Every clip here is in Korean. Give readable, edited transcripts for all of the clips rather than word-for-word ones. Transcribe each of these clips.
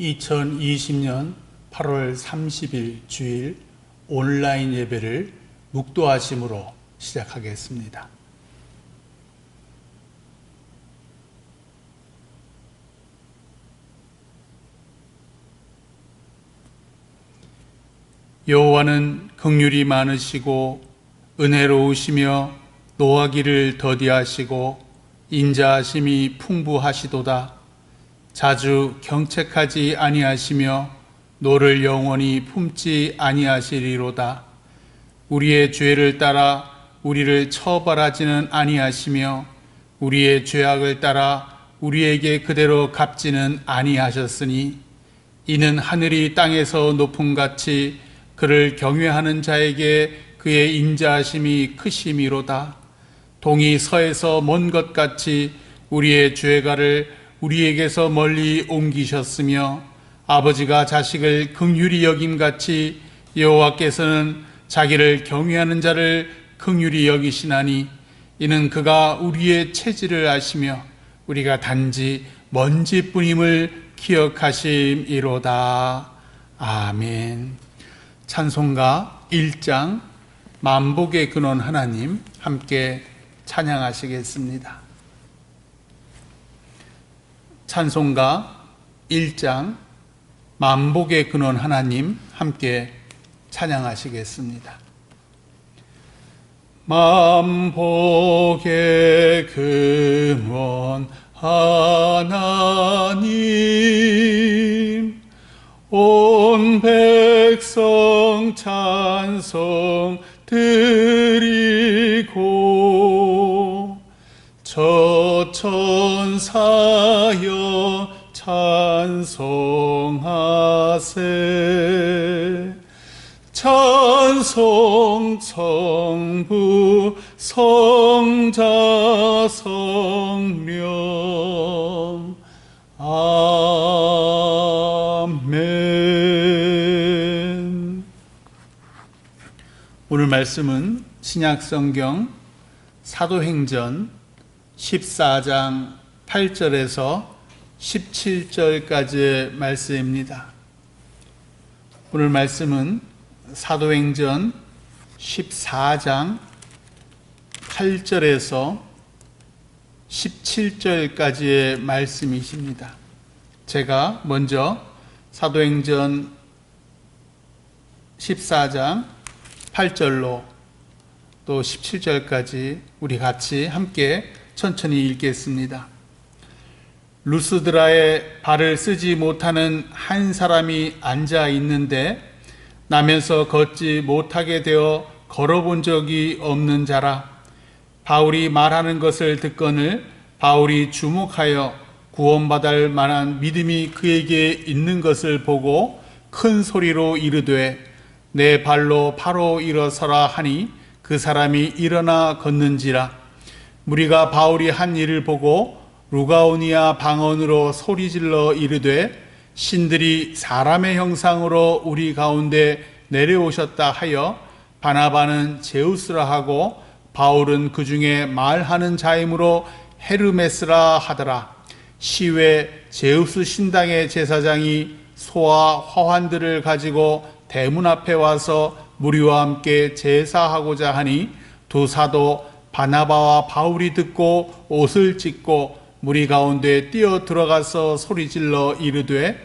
2020년 8월 30일 주일 온라인 예배를 묵도하심으로 시작하겠습니다. 여호와는 긍휼이 많으시고 은혜로우시며 노하기를 더디하시고 인자하심이 풍부하시도다. 자주 경책하지 아니하시며 노를 영원히 품지 아니하시리로다. 우리의 죄를 따라 우리를 처벌하지는 아니하시며 우리의 죄악을 따라 우리에게 그대로 갚지는 아니하셨으니 이는 하늘이 땅에서 높음같이 그를 경외하는 자에게 그의 인자하심이 크심이로다. 동이 서에서 먼 것 같이 우리의 죄가를 우리에게서 멀리 옮기셨으며 아버지가 자식을 긍휼히 여김같이 여호와께서는 자기를 경외하는 자를 긍휼히 여기시나니 이는 그가 우리의 체질을 아시며 우리가 단지 먼지뿐임을 기억하심이로다. 아멘. 찬송가 1장 만복의 근원 하나님 함께 찬양하시겠습니다. 찬송가 1장 만복의 근원 하나님 함께 찬양하시겠습니다. 만복의 근원 하나님 온 백성 찬송 드리고 저 천사여 찬송하세. 찬송 성부 성자 성령 아멘. 오늘 말씀은 신약성경 사도행전 14장 8절에서 17절까지의 말씀입니다. 오늘 말씀은 사도행전 14장 8절에서 17절까지의 말씀이십니다. 제가 먼저 사도행전 14장 8절로 또 17절까지 우리 같이 함께 천천히 읽겠습니다. 루스드라에 발을 쓰지 못하는 한 사람이 앉아 있는데 나면서 걷지 못하게 되어 걸어본 적이 없는 자라. 바울이 말하는 것을 듣거늘 바울이 주목하여 구원받을 만한 믿음이 그에게 있는 것을 보고 큰 소리로 이르되 내 발로 바로 일어서라 하니 그 사람이 일어나 걷는지라. 무리가 바울이 한 일을 보고 루가오니아 방언으로 소리질러 이르되 신들이 사람의 형상으로 우리 가운데 내려오셨다 하여 바나바는 제우스라 하고 바울은 그 중에 말하는 자이므로 헤르메스라 하더라. 시외 제우스 신당의 제사장이 소와 화환들을 가지고 대문 앞에 와서 무리와 함께 제사하고자 하니 두 사도 바나바와 바울이 듣고 옷을 찢고 무리 가운데 뛰어 들어가서 소리질러 이르되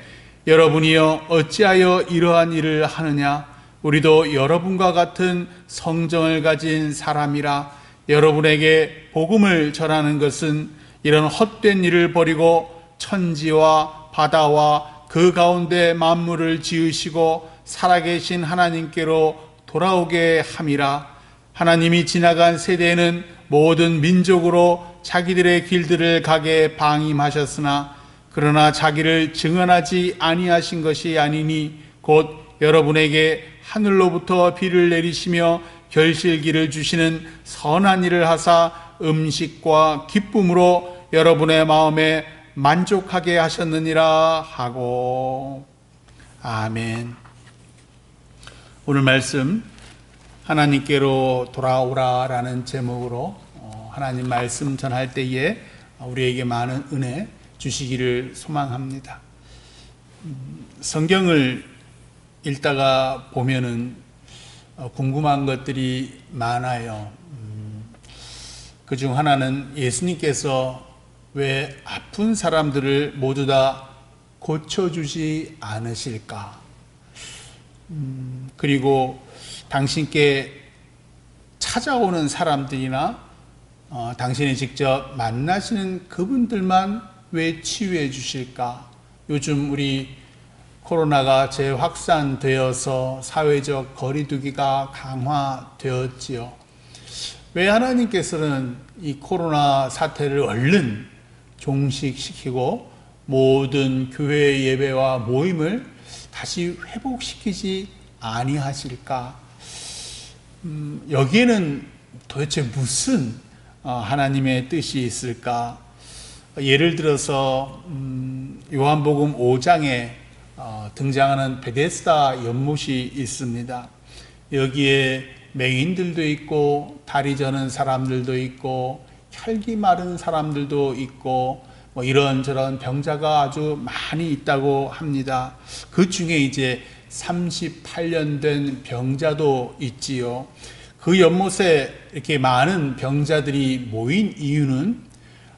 여러분이여 어찌하여 이러한 일을 하느냐. 우리도 여러분과 같은 성정을 가진 사람이라. 여러분에게 복음을 전하는 것은 이런 헛된 일을 버리고 천지와 바다와 그 가운데 만물을 지으시고 살아계신 하나님께로 돌아오게 함이라. 하나님이 지나간 세대에는 모든 민족으로 자기들의 길들을 가게 방임하셨으나 그러나 자기를 증언하지 아니하신 것이 아니니 곧 여러분에게 하늘로부터 비를 내리시며 결실기를 주시는 선한 일을 하사 음식과 기쁨으로 여러분의 마음에 만족하게 하셨느니라 하고. 아멘. 오늘 말씀 하나님께로 돌아오라 라는 제목으로 하나님 말씀 전할 때에 우리에게 많은 은혜 주시기를 소망합니다. 성경을 읽다가 보면은 궁금한 것들이 많아요. 그중 하나는 예수님께서 왜 아픈 사람들을 모두 다 고쳐주지 않으실까? 그리고 당신께 찾아오는 사람들이나 당신이 직접 만나시는 그분들만 왜 치유해 주실까? 요즘 우리 코로나가 재확산되어서 사회적 거리두기가 강화되었지요. 왜 하나님께서는 이 코로나 사태를 얼른 종식시키고 모든 교회 예배와 모임을 다시 회복시키지 아니하실까? 여기에는 도대체 무슨 하나님의 뜻이 있을까? 예를 들어서 요한복음 5장에 등장하는 베데스다 연못이 있습니다. 여기에 맹인들도 있고 다리 저는 사람들도 있고 혈기 마른 사람들도 있고 이런저런 병자가 아주 많이 있다고 합니다. 그 중에 이제 38년 된 병자도 있지요. 그 연못에 이렇게 많은 병자들이 모인 이유는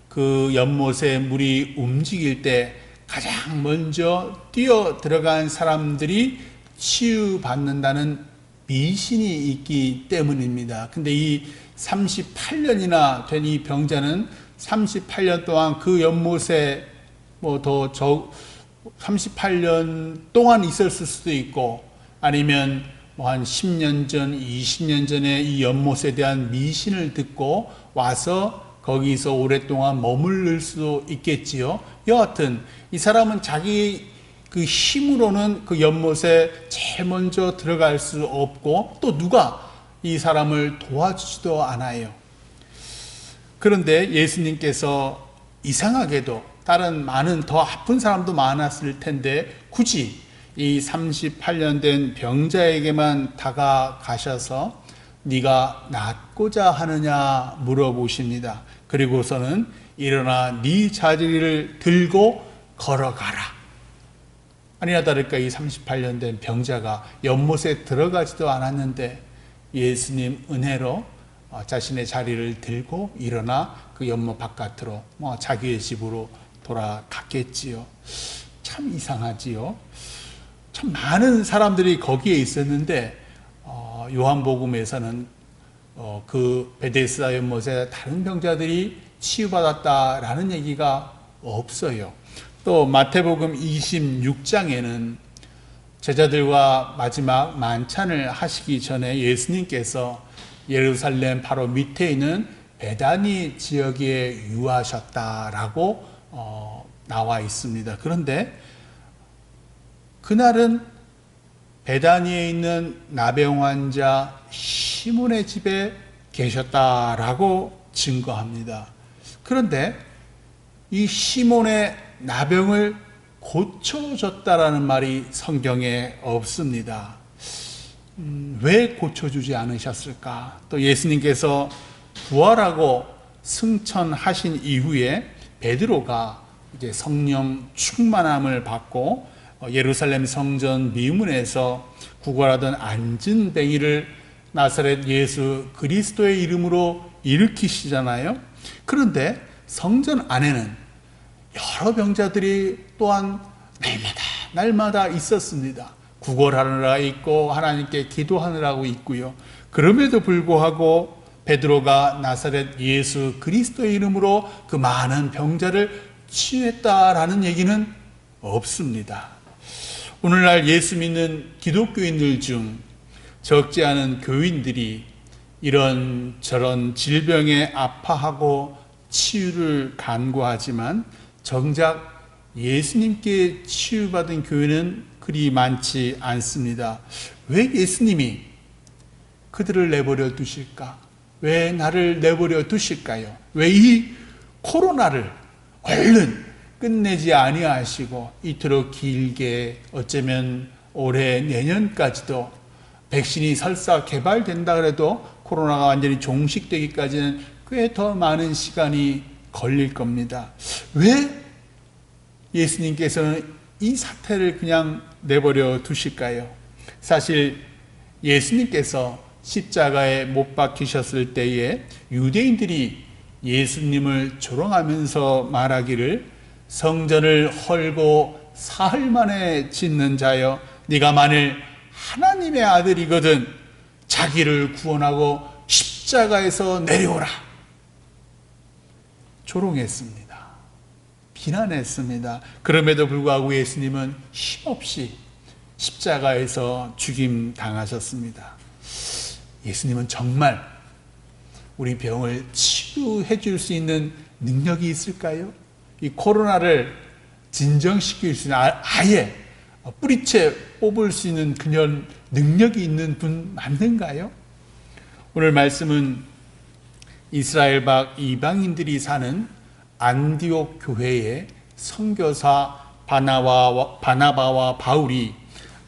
그 연못에 물이 움직일 때 가장 먼저 뛰어 들어간 사람들이 치유받는다는 미신이 있기 때문입니다. 근데 이 38년이나 된 이 병자는 38년 동안 그 연못에 38년 동안 있었을 수도 있고 아니면 한 10년 전, 20년 전에 이 연못에 대한 미신을 듣고 와서 거기서 오랫동안 머무를 수도 있겠지요. 여하튼 이 사람은 자기 그 힘으로는 그 연못에 제일 먼저 들어갈 수 없고 또 누가 이 사람을 도와주지도 않아요. 그런데 예수님께서 이상하게도 다른 많은 더 아픈 사람도 많았을 텐데 굳이 이 38년 된 병자에게만 다가가셔서 네가 낫고자 하느냐 물어보십니다. 그리고서는 일어나 네 자리를 들고 걸어가라. 아니나 다를까 이 38년 된 병자가 연못에 들어가지도 않았는데 예수님 은혜로 자신의 자리를 들고 일어나 그 연못 바깥으로 자기의 집으로 돌아갔겠지요. 참 이상하지요. 참 많은 사람들이 거기에 있었는데 요한복음에서는 그 베데스다 연못에 다른 병자들이 치유받았다라는 얘기가 없어요. 또 마태복음 26장에는 제자들과 마지막 만찬을 하시기 전에 예수님께서 예루살렘 바로 밑에 있는 베다니 지역에 유하셨다라고 나와 있습니다. 그런데 그날은 베다니에 있는 나병 환자 시몬의 집에 계셨다라고 증거합니다. 그런데 이 시몬의 나병을 고쳐줬다라는 말이 성경에 없습니다. 왜 고쳐주지 않으셨을까? 또 예수님께서 부활하고 승천하신 이후에 베드로가 이제 성령 충만함을 받고 예루살렘 성전 미문에서 구걸하던 안진뱅이를 나사렛 예수 그리스도의 이름으로 일으키시잖아요. 그런데 성전 안에는 여러 병자들이 또한 날마다 있었습니다. 구걸하느라 있고 하나님께 기도하느라고 있고요. 그럼에도 불구하고 베드로가 나사렛 예수 그리스도의 이름으로 그 많은 병자를 치유했다라는 얘기는 없습니다. 오늘날 예수 믿는 기독교인들 중 적지 않은 교인들이 이런저런 질병에 아파하고 치유를 간구하지만 정작 예수님께 치유받은 교회는 그리 많지 않습니다. 왜 예수님이 그들을 내버려 두실까? 왜 나를 내버려 두실까요? 왜 이 코로나를 얼른 끝내지 아니하시고 이토록 길게 어쩌면 올해 내년까지도 백신이 설사 개발된다 그래도 코로나가 완전히 종식되기까지는 꽤 더 많은 시간이 걸릴 겁니다. 왜 예수님께서는 이 사태를 그냥 내버려 두실까요? 사실 예수님께서 십자가에 못 박히셨을 때에 유대인들이 예수님을 조롱하면서 말하기를 성전을 헐고 사흘 만에 짓는 자여, 네가 만일 하나님의 아들이거든 자기를 구원하고 십자가에서 내려오라. 조롱했습니다. 비난했습니다. 그럼에도 불구하고 예수님은 힘없이 십자가에서 죽임 당하셨습니다. 예수님은 정말 우리 병을 치유해 줄 수 있는 능력이 있을까요? 이 코로나를 진정시킬 수 있는, 아예 뿌리채 뽑을 수 있는 그런 능력이 있는 분 맞는가요? 오늘 말씀은 이스라엘 밖 이방인들이 사는 안디옥 교회의 선교사 바나바와 바울이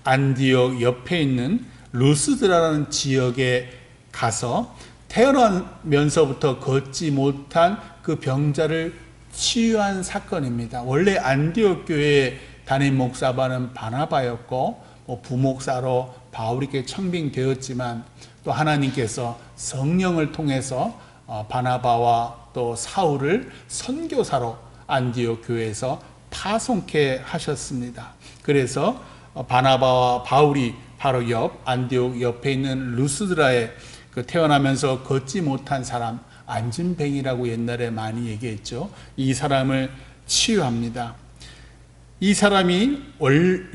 안디옥 옆에 있는 루스드라라는 지역에 가서 태어나면서부터 걷지 못한 그 병자를 치유한 사건입니다. 원래 안디옥 교회의 담임 목사반은 바나바였고 부목사로 바울에게 청빙되었지만 또 하나님께서 성령을 통해서 바나바와 또 사울을 선교사로 안디옥 교회에서 파송케 하셨습니다. 그래서 바나바와 바울이 바로 옆 안디옥 옆에 있는 루스드라에 그 태어나면서 걷지 못한 사람, 안진뱅이라고 옛날에 많이 얘기했죠. 이 사람을 치유합니다. 이 사람이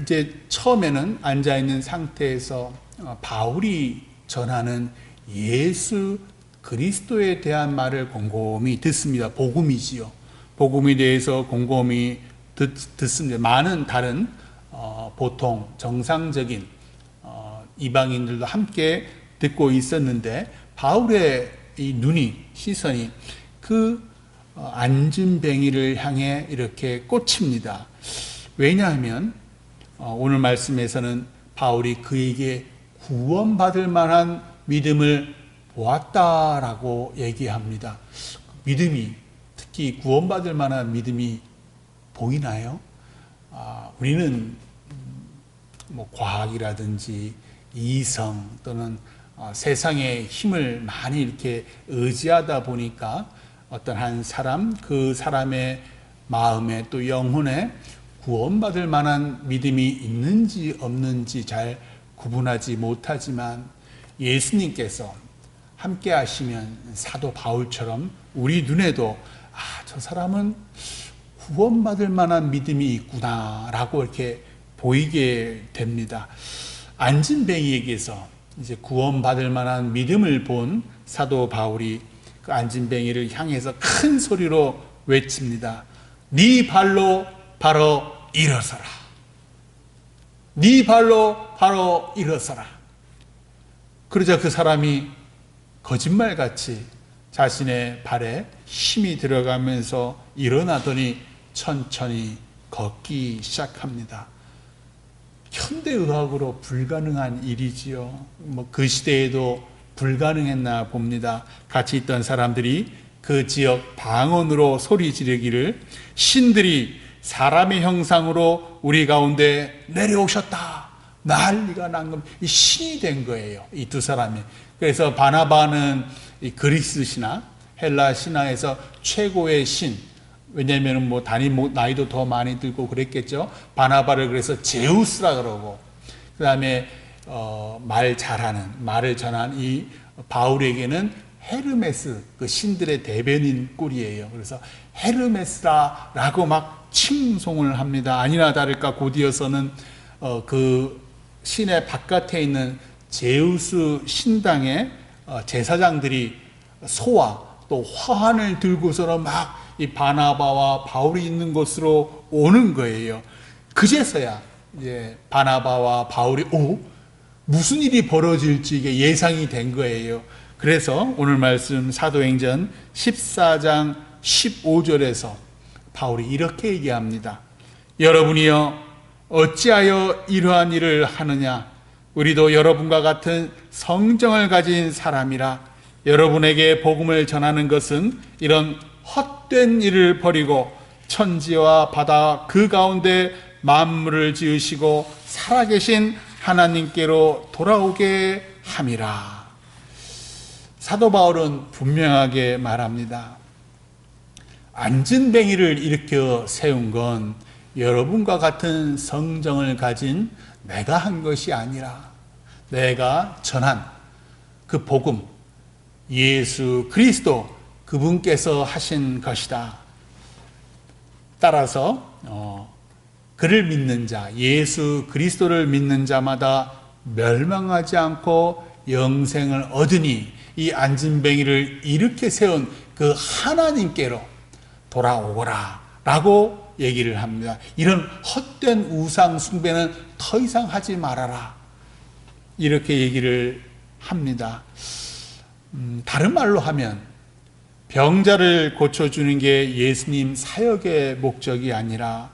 이제 처음에는 앉아 있는 상태에서 바울이 전하는 예수 그리스도에 대한 말을 곰곰이 듣습니다. 복음이지요. 복음에 대해서 곰곰이 듣습니다. 많은 다른 보통 정상적인 이방인들도 함께 듣고 있었는데 바울의 이 시선이 그 안진뱅이를 향해 이렇게 꽂힙니다. 왜냐하면 오늘 말씀에서는 바울이 그에게 구원받을 만한 믿음을 보았다라고 얘기합니다. 믿음이, 특히 구원받을 만한 믿음이 보이나요? 우리는 뭐 과학이라든지 이성 또는 세상의 힘을 많이 이렇게 의지하다 보니까 어떤 한 사람, 그 사람의 마음에 또 영혼에 구원받을 만한 믿음이 있는지 없는지 잘 구분하지 못하지만 예수님께서 함께 하시면 사도 바울처럼 우리 눈에도 저 사람은 구원받을 만한 믿음이 있구나라고 이렇게 보이게 됩니다. 안진뱅이에게서 이제 구원받을 만한 믿음을 본 사도 바울이 그 안진뱅이를 향해서 큰 소리로 외칩니다. 네 발로 바로 일어서라. 네 발로 바로 일어서라. 그러자 그 사람이 거짓말같이 자신의 발에 힘이 들어가면서 일어나더니 천천히 걷기 시작합니다. 현대의학으로 불가능한 일이지요. 그 시대에도 불가능했나 봅니다. 같이 있던 사람들이 그 지역 방언으로 소리 지르기를 신들이 사람의 형상으로 우리 가운데 내려오셨다. 난리가 난 겁니다. 이 신이 된 거예요. 이 두 사람이. 그래서 바나바는 이 그리스 신화, 헬라 신화에서 최고의 신. 왜냐하면 나이도 더 많이 들고 그랬겠죠. 바나바를 그래서 제우스라 그러고, 그 다음에 말 잘하는, 말을 전한 이 바울에게는 헤르메스, 그 신들의 대변인 꼴이에요. 그래서 헤르메스라라고 막 칭송을 합니다. 아니나 다를까 곧이어서는 그 신의 바깥에 있는 제우스 신당의 제사장들이 소와 또 화환을 들고서는 막 이 바나바와 바울이 있는 곳으로 오는 거예요. 그제서야 이제 바나바와 바울이 무슨 일이 벌어질지 이게 예상이 된 거예요. 그래서 오늘 말씀 사도행전 14장 15절에서 바울이 이렇게 얘기합니다. 여러분이여 어찌하여 이러한 일을 하느냐? 우리도 여러분과 같은 성정을 가진 사람이라. 여러분에게 복음을 전하는 것은 이런 헛된 일을 버리고 천지와 바다 그 가운데 만물을 지으시고 살아계신 하나님께로 돌아오게 함이라. 사도 바울은 분명하게 말합니다. 안진뱅이를 일으켜 세운 건 여러분과 같은 성정을 가진 내가 한 것이 아니라 내가 전한 그 복음, 예수 그리스도 그분께서 하신 것이다. 따라서 그를 믿는 자, 예수 그리스도를 믿는 자마다 멸망하지 않고 영생을 얻으니 이 안진뱅이를 일으켜 세운 그 하나님께로 돌아오거라 라고 얘기를 합니다. 이런 헛된 우상 숭배는 더 이상 하지 말아라, 이렇게 얘기를 합니다. 다른 말로 하면 병자를 고쳐주는 게 예수님 사역의 목적이 아니라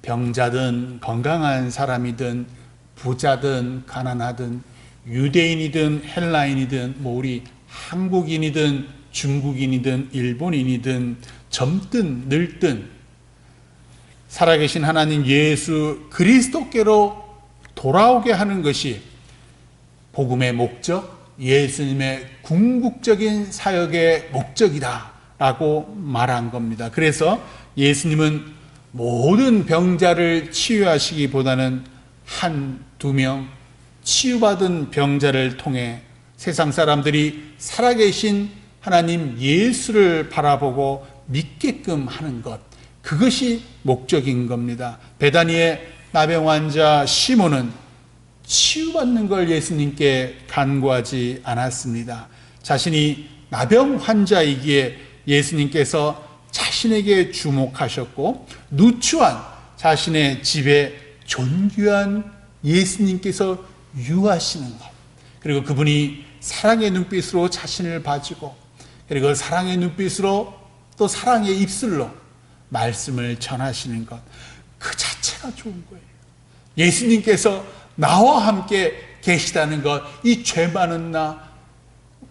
병자든 건강한 사람이든 부자든 가난하든 유대인이든 헬라인이든 우리 한국인이든 중국인이든 일본인이든 젊든 늙든 살아계신 하나님 예수 그리스도께로 돌아오게 하는 것이 복음의 목적, 예수님의 궁극적인 사역의 목적이다 라고 말한 겁니다. 그래서 예수님은 모든 병자를 치유하시기보다는 한두 명 치유받은 병자를 통해 세상 사람들이 살아계신 하나님 예수를 바라보고 믿게끔 하는 것, 그것이 목적인 겁니다. 베다니의 나병 환자 시몬은 치유받는 걸 예수님께 간구하지 않았습니다. 자신이 나병 환자이기에 예수님께서 자신에게 주목하셨고 누추한 자신의 집에 존귀한 예수님께서 유하시는 것, 그리고 그분이 사랑의 눈빛으로 자신을 봐주고 그리고 사랑의 눈빛으로 또 사랑의 입술로 말씀을 전하시는 것, 그 자체가 좋은 거예요. 예수님께서 나와 함께 계시다는 것, 이 죄 많은 나,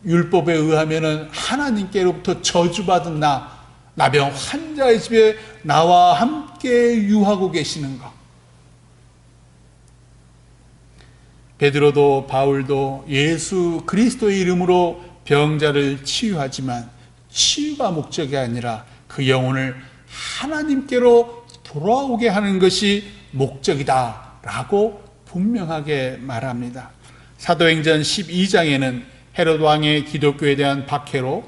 율법에 의하면 하나님께로부터 저주받은 나, 나병 환자의 집에 나와 함께 유하고 계시는 것. 베드로도 바울도 예수 그리스도의 이름으로 병자를 치유하지만 치유가 목적이 아니라 그 영혼을 하나님께로 돌아오게 하는 것이 목적이다 라고 분명하게 말합니다. 사도행전 12장에는 헤롯 왕의 기독교에 대한 박해로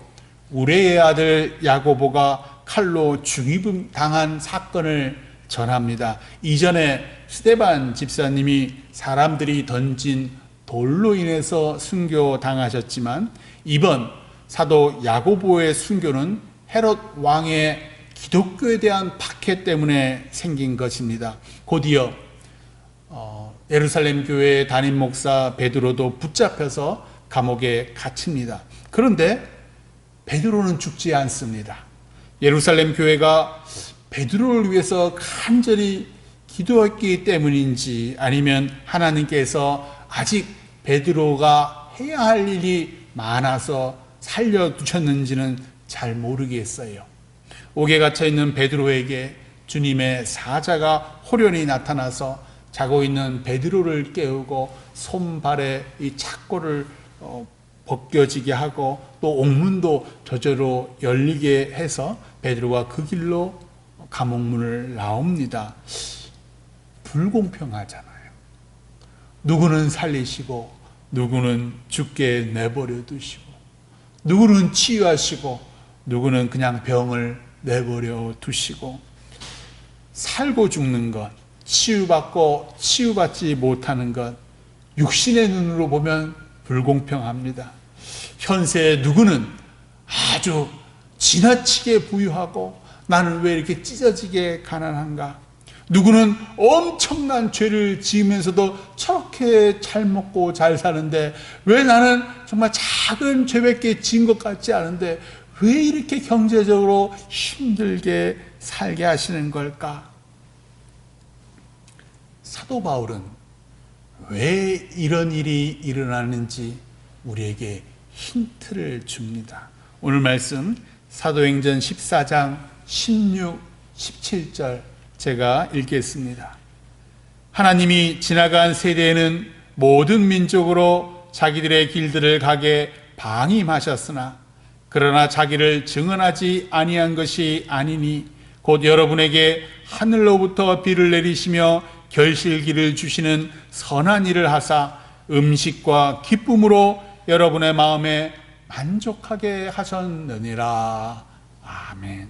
우레의 아들 야고보가 칼로 죽임당한 사건을 전합니다. 이전에 스데반 집사님이 사람들이 던진 돌로 인해서 순교당하셨지만 이번 사도 야고보의 순교는 헤롯 왕의 기독교에 대한 박해 때문에 생긴 것입니다. 곧이어 예루살렘 교회의 담임 목사 베드로도 붙잡혀서 감옥에 갇힙니다. 그런데 베드로는 죽지 않습니다. 예루살렘 교회가 베드로를 위해서 간절히 기도했기 때문인지 아니면 하나님께서 아직 베드로가 해야 할 일이 많아서 살려두셨는지는 잘 모르겠어요. 옥에 갇혀있는 베드로에게 주님의 사자가 호련히 나타나서 자고 있는 베드로를 깨우고 손발에 이 착고를 벗겨지게 하고 또 옥문도 저절로 열리게 해서 베드로가 그 길로 감옥문을 나옵니다. 불공평하잖아요. 누구는 살리시고 누구는 죽게 내버려 두시고 누구는 치유하시고 누구는 그냥 병을 내버려 두시고 살고 죽는 것, 치유받고 치유받지 못하는 것, 육신의 눈으로 보면 불공평합니다. 현세의 누구는 아주 지나치게 부유하고 나는 왜 이렇게 찢어지게 가난한가? 누구는 엄청난 죄를 지으면서도 저렇게 잘 먹고 잘 사는데 왜 나는 정말 작은 죄밖에 지은 것 같지 않은데 왜 이렇게 경제적으로 힘들게 살게 하시는 걸까? 사도 바울은 왜 이런 일이 일어나는지 우리에게 힌트를 줍니다. 오늘 말씀 사도행전 14장 16, 17절 제가 읽겠습니다. 하나님이 지나간 세대에는 모든 민족으로 자기들의 길들을 가게 방임하셨으나 그러나 자기를 증언하지 아니한 것이 아니니 곧 여러분에게 하늘로부터 비를 내리시며 결실기를 주시는 선한 일을 하사 음식과 기쁨으로 여러분의 마음에 만족하게 하셨느니라. 아멘.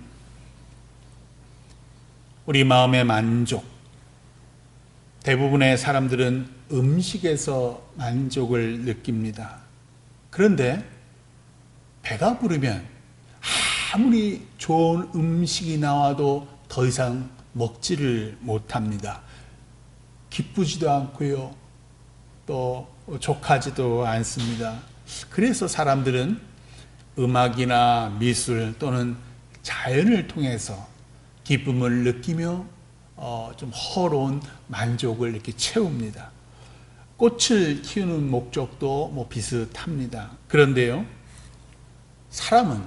우리 마음의 만족, 대부분의 사람들은 음식에서 만족을 느낍니다. 그런데 배가 부르면 아무리 좋은 음식이 나와도 더 이상 먹지를 못합니다. 기쁘지도 않고요, 또 족하지도 않습니다. 그래서 사람들은 음악이나 미술 또는 자연을 통해서 기쁨을 느끼며 좀 허로운 만족을 이렇게 채웁니다. 꽃을 키우는 목적도 비슷합니다. 그런데요, 사람은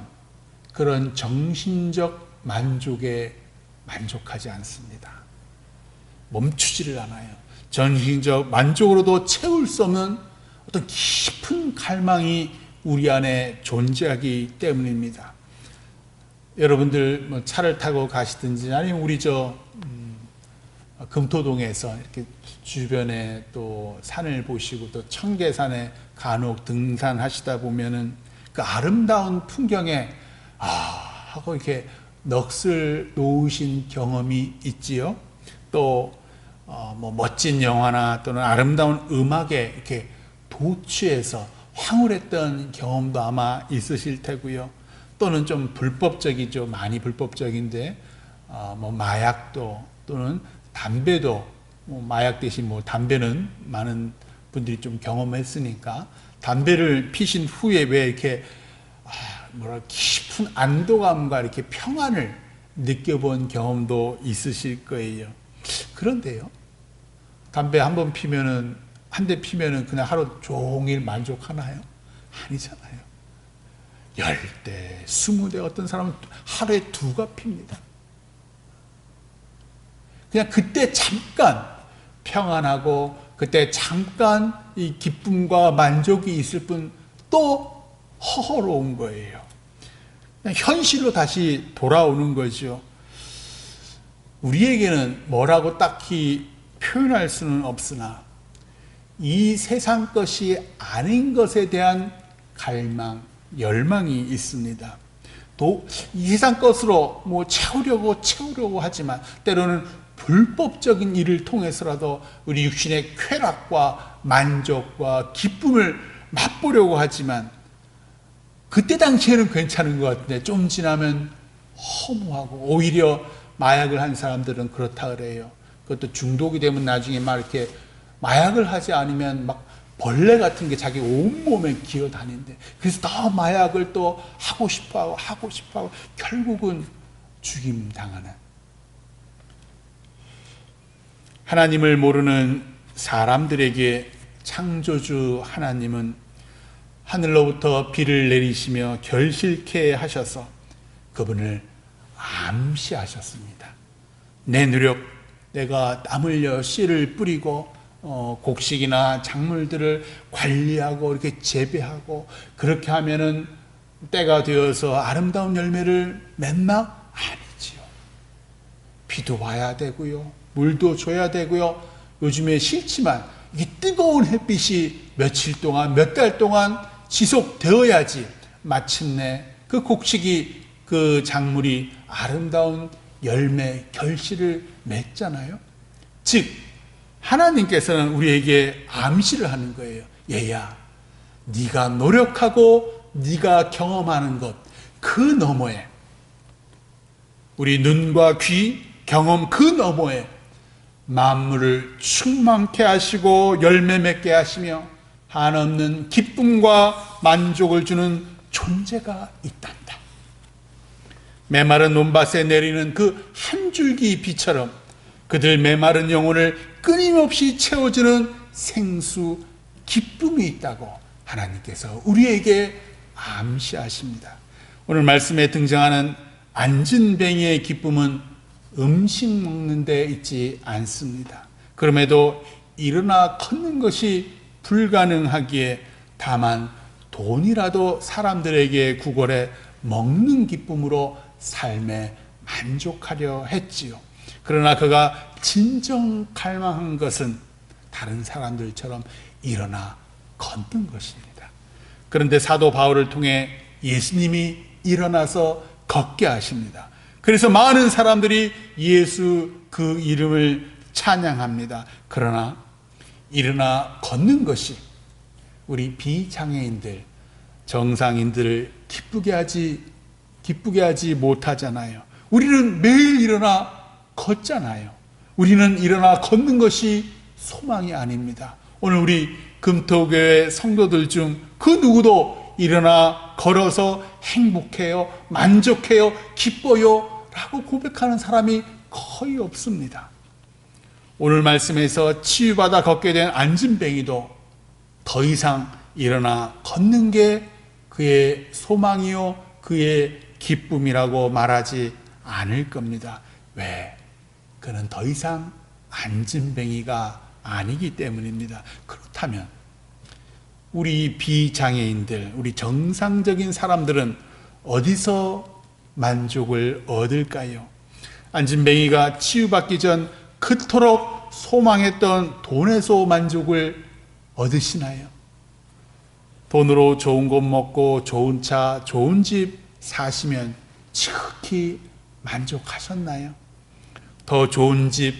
그런 정신적 만족에 만족하지 않습니다. 멈추지를 않아요. 정신적 만족으로도 채울 수 없는 어떤 깊은 갈망이 우리 안에 존재하기 때문입니다. 여러분들 차를 타고 가시든지 아니면 우리 금토동에서 이렇게 주변에 또 산을 보시고 또 청계산에 간혹 등산하시다 보면은 그 아름다운 풍경에 하고 이렇게 넋을 놓으신 경험이 있지요. 또 멋진 영화나 또는 아름다운 음악에 이렇게 도취해서 황홀했던 경험도 아마 있으실 테고요. 또는 좀 불법적이죠. 많이 불법적인데 마약도 또는 담배도 마약 대신 담배는 많은 분들이 좀 경험했으니까 담배를 피신 후에 왜 이렇게 깊은 안도감과 이렇게 평안을 느껴본 경험도 있으실 거예요. 그런데요, 담배 한 대 피면은 그냥 하루 종일 만족하나요? 아니잖아요. 10대, 20대, 어떤 사람은 하루에 2가 핍니다. 그냥 그때 잠깐 평안하고 그때 잠깐 이 기쁨과 만족이 있을 뿐 또 허허로운 거예요. 그냥 현실로 다시 돌아오는 거죠. 우리에게는 뭐라고 딱히 표현할 수는 없으나 이 세상 것이 아닌 것에 대한 갈망, 열망이 있습니다. 또 이 세상 것으로 채우려고 하지만 때로는 불법적인 일을 통해서라도 우리 육신의 쾌락과 만족과 기쁨을 맛보려고 하지만 그때 당시에는 괜찮은 것 같은데 좀 지나면 허무하고, 오히려 마약을 한 사람들은 그렇다 그래요. 그것도 중독이 되면 나중에 막 이렇게 마약을 하지 않으면 막 벌레 같은 게 자기 온몸에 기어다닌대. 그래서 더 마약을 또 하고 싶어하고 결국은 죽임당하는. 하나님을 모르는 사람들에게 창조주 하나님은 하늘로부터 비를 내리시며 결실케 하셔서 그분을 암시하셨습니다. 내 노력, 내가 땀 흘려 씨를 뿌리고 곡식이나 작물들을 관리하고 이렇게 재배하고 그렇게 하면은 때가 되어서 아름다운 열매를 맺나? 아니지요. 비도 와야 되고요, 물도 줘야 되고요. 요즘에 싫지만 이게 뜨거운 햇빛이 며칠 동안, 몇 달 동안 지속되어야지 마침내 그 곡식이, 그 작물이 아름다운 열매, 결실을 맺잖아요. 즉 하나님께서는 우리에게 암시를 하는 거예요. 얘야, 네가 노력하고 네가 경험하는 것, 그 너머에, 우리 눈과 귀, 경험 그 너머에 만물을 충만케 하시고 열매 맺게 하시며 한없는 기쁨과 만족을 주는 존재가 있단다. 메마른 논밭에 내리는 그 한 줄기 비처럼 그들 메마른 영혼을 끊임없이 채워주는 생수, 기쁨이 있다고 하나님께서 우리에게 암시하십니다. 오늘 말씀에 등장하는 안진뱅이의 기쁨은 음식 먹는 데 있지 않습니다. 그럼에도 일어나 걷는 것이 불가능하기에 다만 돈이라도 사람들에게 구걸해 먹는 기쁨으로 삶에 만족하려 했지요. 그러나 그가 진정 갈망한 것은 다른 사람들처럼 일어나 걷는 것입니다. 그런데 사도 바울을 통해 예수님이 일어나서 걷게 하십니다. 그래서 많은 사람들이 예수 그 이름을 찬양합니다. 그러나 일어나 걷는 것이 우리 비장애인들, 정상인들을 기쁘게 하지 못하잖아요. 우리는 매일 일어나 걷잖아요. 우리는 일어나 걷는 것이 소망이 아닙니다. 오늘 우리 금토교회 성도들 중 그 누구도 일어나 걸어서 행복해요, 만족해요, 기뻐요 라고 고백하는 사람이 거의 없습니다. 오늘 말씀에서 치유받아 걷게 된 안진뱅이도 더 이상 일어나 걷는 게 그의 소망이요, 그의 기쁨이라고 말하지 않을 겁니다. 왜? 그는 더 이상 안진뱅이가 아니기 때문입니다. 그렇다면 우리 비장애인들, 우리 정상적인 사람들은 어디서 만족을 얻을까요? 안진뱅이가 치유받기 전 그토록 소망했던 돈에서 만족을 얻으시나요? 돈으로 좋은 곳 먹고 좋은 차, 좋은 집 사시면 지극히 만족하셨나요? 더 좋은 집,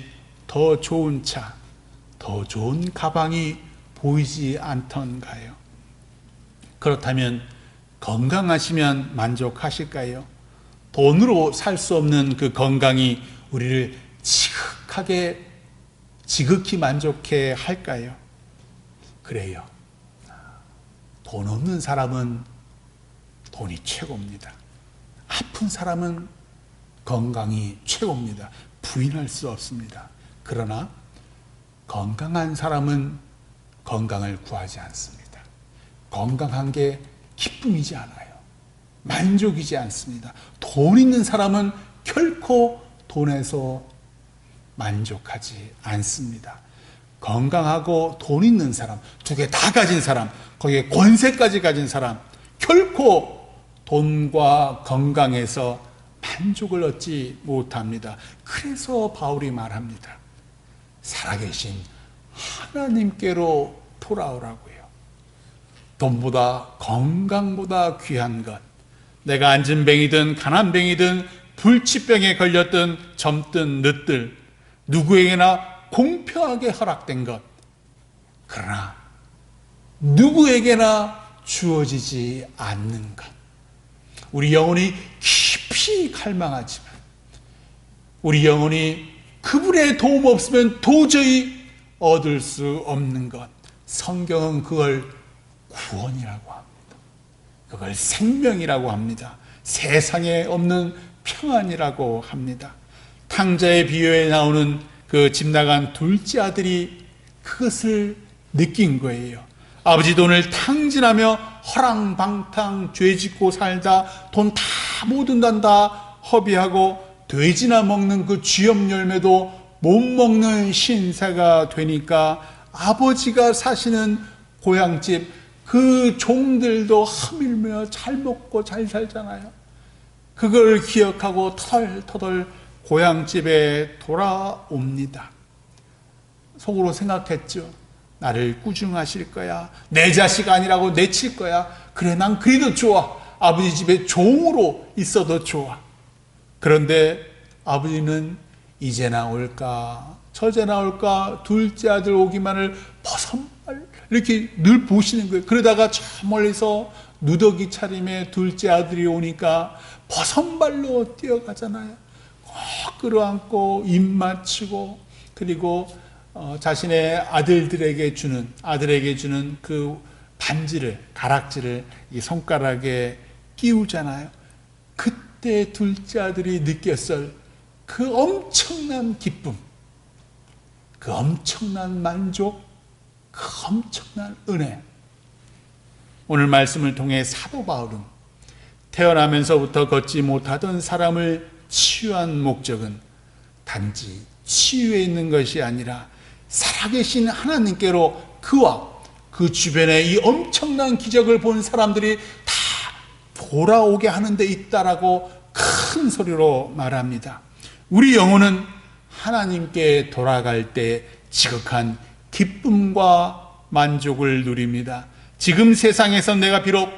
더 좋은 차, 더 좋은 가방이 보이지 않던가요? 그렇다면 건강하시면 만족하실까요? 돈으로 살 수 없는 그 건강이 우리를 지극히 만족해 할까요? 그래요. 돈 없는 사람은 돈이 최고입니다. 아픈 사람은 건강이 최고입니다. 부인할 수 없습니다. 그러나 건강한 사람은 건강을 구하지 않습니다. 건강한 게 기쁨이지 않아요. 만족이지 않습니다. 돈 있는 사람은 결코 돈에서 만족하지 않습니다. 건강하고 돈 있는 사람, 두 개 다 가진 사람, 거기에 권세까지 가진 사람, 결코 돈과 건강에서 만족을 얻지 못합니다. 그래서 바울이 말합니다. 살아계신 하나님께로 돌아오라고요. 돈보다 건강보다 귀한 것, 내가 안진뱅이든 가난뱅이든 불치병에 걸렸든 젊든 늦든 누구에게나 공평하게 허락된 것, 그러나 누구에게나 주어지지 않는 것, 우리 영혼이 깊이 갈망하지만 우리 영혼이 그분의 도움 없으면 도저히 얻을 수 없는 것, 성경은 그걸 구원이라고 합니다. 그걸 생명이라고 합니다. 세상에 없는 평안이라고 합니다. 탕자의 비유에 나오는 그 집 나간 둘째 아들이 그것을 느낀 거예요. 아버지 돈을 탕진하며 허랑방탕 죄짓고 살다 돈 다 모든 단다 허비하고 돼지나 먹는 그 쥐염 열매도 못 먹는 신세가 되니까 아버지가 사시는 고향집 그 종들도 하밀며 잘 먹고 잘 살잖아요. 그걸 기억하고 터덜터덜 고향집에 돌아옵니다. 속으로 생각했죠. 나를 꾸중하실 거야. 내 자식 아니라고 내칠 거야. 그래, 난 그래도 좋아. 아버지 집에 종으로 있어도 좋아. 그런데 아버지는 이제 나올까 저제 나올까 둘째 아들 오기만을 버선발 이렇게 늘 보시는 거예요. 그러다가 저 멀리서 누더기 차림에 둘째 아들이 오니까 버선발로 뛰어가잖아요. 꼭 끌어안고 입 맞추고, 그리고 자신의 아들에게 주는 그 반지를, 가락지를 이 손가락에 끼우잖아요. 그때 둘째 아들이 느꼈을 그 엄청난 기쁨, 그 엄청난 만족, 그 엄청난 은혜. 오늘 말씀을 통해 사도 바울은 태어나면서부터 걷지 못하던 사람을 치유한 목적은 단지 치유에 있는 것이 아니라 살아계신 하나님께로 그와 그 주변에 이 엄청난 기적을 본 사람들이 다 돌아오게 하는 데 있다라고 큰 소리로 말합니다. 우리 영혼은 하나님께 돌아갈 때 지극한 기쁨과 만족을 누립니다. 지금 세상에서 내가 비록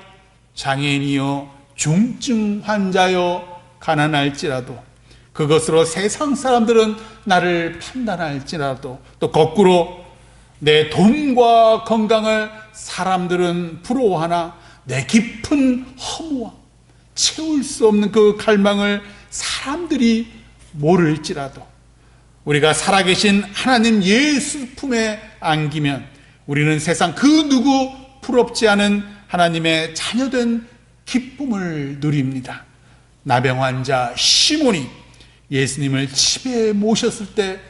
장애인이요, 중증 환자요, 가난할지라도, 그것으로 세상 사람들은 나를 판단할지라도, 또 거꾸로 내 돈과 건강을 사람들은 부러워하나 내 깊은 허무와 채울 수 없는 그 갈망을 사람들이 모를지라도 우리가 살아계신 하나님 예수 품에 안기면 우리는 세상 그 누구 부럽지 않은 하나님의 자녀된 기쁨을 누립니다. 나병 환자 시몬이 예수님을 집에 모셨을 때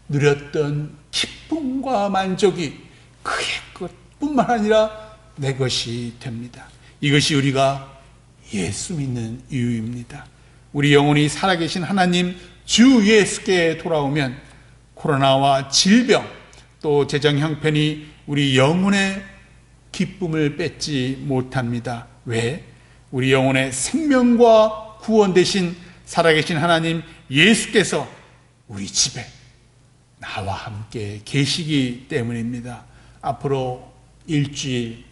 누렸던 기쁨과 만족이 그의 것뿐만 아니라 내 것이 됩니다. 이것이 우리가 예수 믿는 이유입니다. 우리 영혼이 살아계신 하나님 주 예수께 돌아오면 코로나와 질병 또 재정 형편이 우리 영혼의 기쁨을 뺏지 못합니다. 왜? 우리 영혼의 생명과 구원 되신 살아계신 하나님 예수께서 우리 집에 나와 함께 계시기 때문입니다. 앞으로 일주일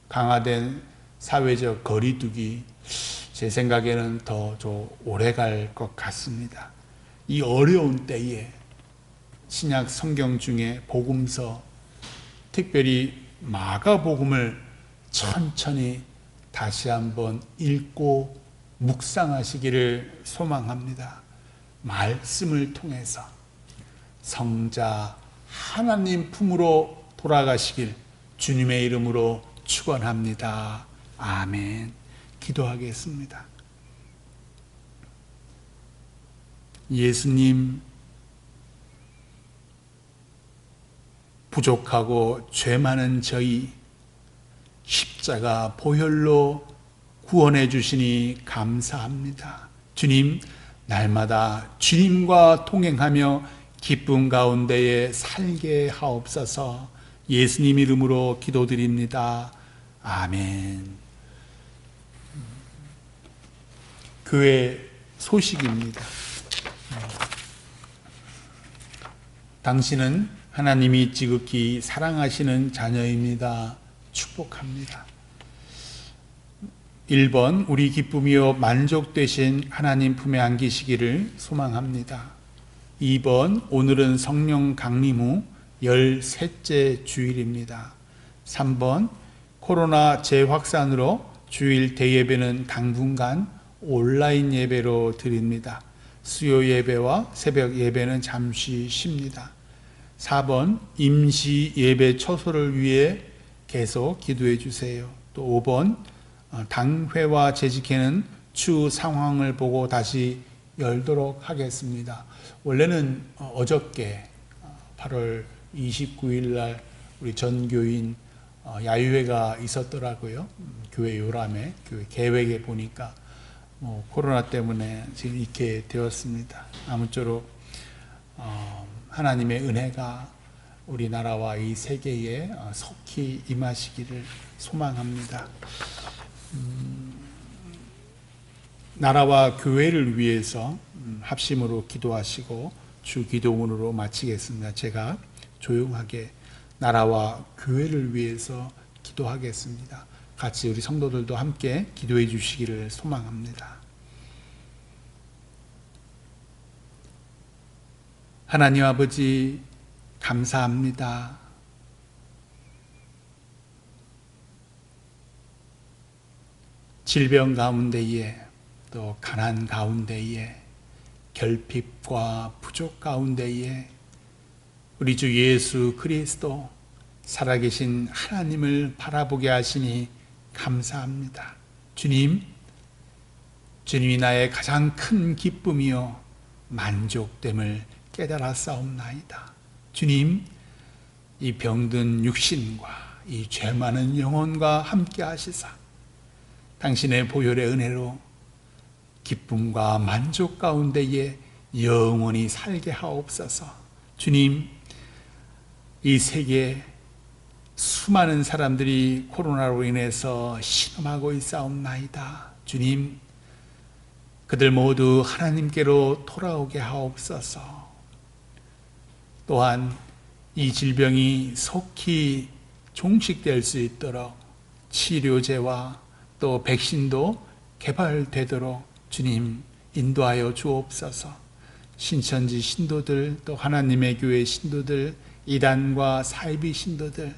강화된 사회적 거리두기 제 생각에는 더 오래 갈 것 같습니다. 이 어려운 때에 신약 성경 중에 복음서, 특별히 마가복음을 천천히 다시 한번 읽고 묵상하시기를 소망합니다. 말씀을 통해서 성자 하나님 품으로 돌아가시길 주님의 이름으로 축원합니다. 아멘. 기도하겠습니다. 예수님, 부족하고 죄 많은 저희 십자가 보혈로 구원해 주시니 감사합니다. 주님, 날마다 주님과 동행하며 기쁨 가운데에 살게 하옵소서. 예수님 이름으로 기도드립니다. 아멘. 교회 소식입니다. 당신은 하나님이 지극히 사랑하시는 자녀입니다. 축복합니다. 1번, 우리 기쁨이요 만족되신 하나님 품에 안기시기를 소망합니다. 2번, 오늘은 성령 강림 후 13째 주일입니다. 3번, 코로나 재확산으로 주일 대예배는 당분간 온라인 예배로 드립니다. 수요 예배와 새벽 예배는 잠시 쉽니다. 4번, 임시 예배 초소를 위해 계속 기도해 주세요. 또 5번, 당회와 재직회는 추후 상황을 보고 다시 열도록 하겠습니다. 원래는 어저께 8월 29일 날 우리 전교인 야유회가 있었더라고요. 교회 요람에 교회 계획에 보니까 코로나 때문에 지금 있게 되었습니다. 아무쪼록 하나님의 은혜가 우리나라와 이 세계에 속히 임하시기를 소망합니다. 나라와 교회를 위해서 합심으로 기도하시고 주 기도문으로 마치겠습니다. 제가 조용하게 나라와 교회를 위해서 기도하겠습니다. 같이 우리 성도들도 함께 기도해 주시기를 소망합니다. 하나님 아버지, 감사합니다. 질병 가운데에 또 가난 가운데에 결핍과 부족 가운데에 우리 주 예수 그리스도 살아계신 하나님을 바라보게 하시니 감사합니다. 주님이 나의 가장 큰 기쁨이요 만족됨을 깨달았사옵나이다. 주님, 이 병든 육신과 이 죄 많은 영혼과 함께 하시사 당신의 보혈의 은혜로 기쁨과 만족 가운데에 영원히 살게 하옵소서. 주님, 이 세계 수많은 사람들이 코로나로 인해서 신음하고 있사옵나이다. 주님, 그들 모두 하나님께로 돌아오게 하옵소서. 또한 이 질병이 속히 종식될 수 있도록 치료제와 또 백신도 개발되도록 주님 인도하여 주옵소서. 신천지 신도들, 또 하나님의 교회 신도들, 이단과 사이비 신도들,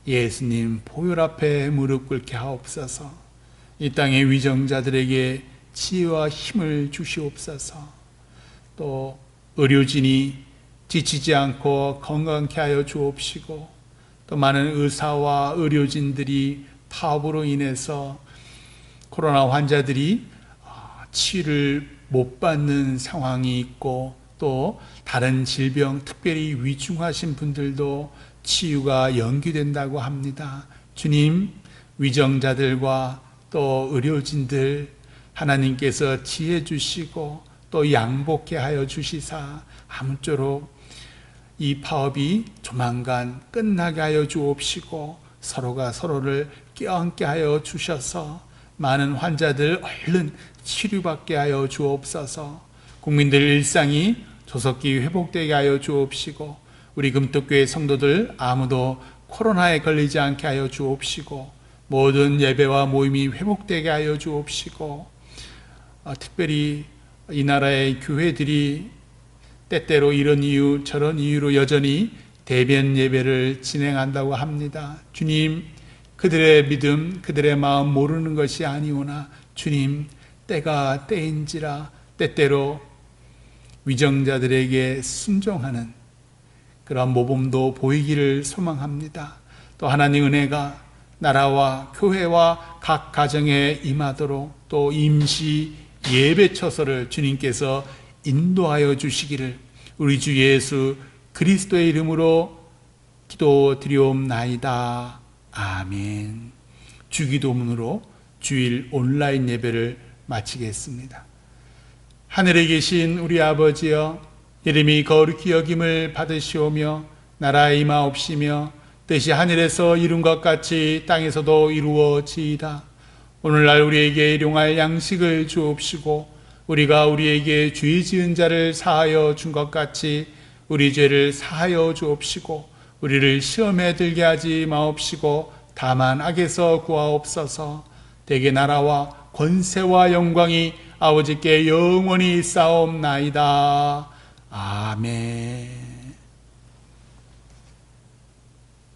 예수님 보혈 앞에 무릎 꿇게 하옵소서. 이 땅의 위정자들에게 지혜와 힘을 주시옵소서. 또 의료진이 지치지 않고 건강케 하여 주옵시고, 또 많은 의사와 의료진들이 파업으로 인해서 코로나 환자들이 치유를 못 받는 상황이 있고, 또 다른 질병, 특별히 위중하신 분들도 치유가 연기된다고 합니다. 주님, 위정자들과 또 의료진들 하나님께서 지혜 주시고 또 양복케 하여 주시사 아무쪼록 이 파업이 조만간 끝나게 하여 주옵시고, 서로가 서로를 껴안게 하여 주셔서 많은 환자들 얼른 치료받게 하여 주옵소서. 국민들 일상이 조속히 회복되게 하여 주옵시고, 우리 금떡교회 성도들 아무도 코로나에 걸리지 않게 하여 주옵시고, 모든 예배와 모임이 회복되게 하여 주옵시고, 특별히 이 나라의 교회들이 때때로 이런 이유 저런 이유로 여전히 대변 예배를 진행한다고 합니다. 주님, 그들의 믿음, 그들의 마음 모르는 것이 아니오나 주님, 때가 때인지라 때때로 위정자들에게 순종하는 그런 모범도 보이기를 소망합니다. 또 하나님 은혜가 나라와 교회와 각 가정에 임하도록, 또 임시 예배처소를 주님께서 인도하여 주시기를 우리 주 예수 그리스도의 이름으로 기도드리옵나이다. 아멘. 주기도문으로 주일 온라인 예배를 마치겠습니다. 하늘에 계신 우리 아버지여, 이름이 거룩히 여김을 받으시오며 나라에 임하옵시며 뜻이 하늘에서 이룬 것 같이 땅에서도 이루어지이다. 오늘날 우리에게 일용할 양식을 주옵시고, 우리가 우리에게 죄 지은 자를 사하여 준 것 같이 우리 죄를 사하여 주옵시고, 우리를 시험에 들게 하지 마옵시고 다만 악에서 구하옵소서. 대개 나라와 권세와 영광이 아버지께 영원히 있사옵나이다. 아멘.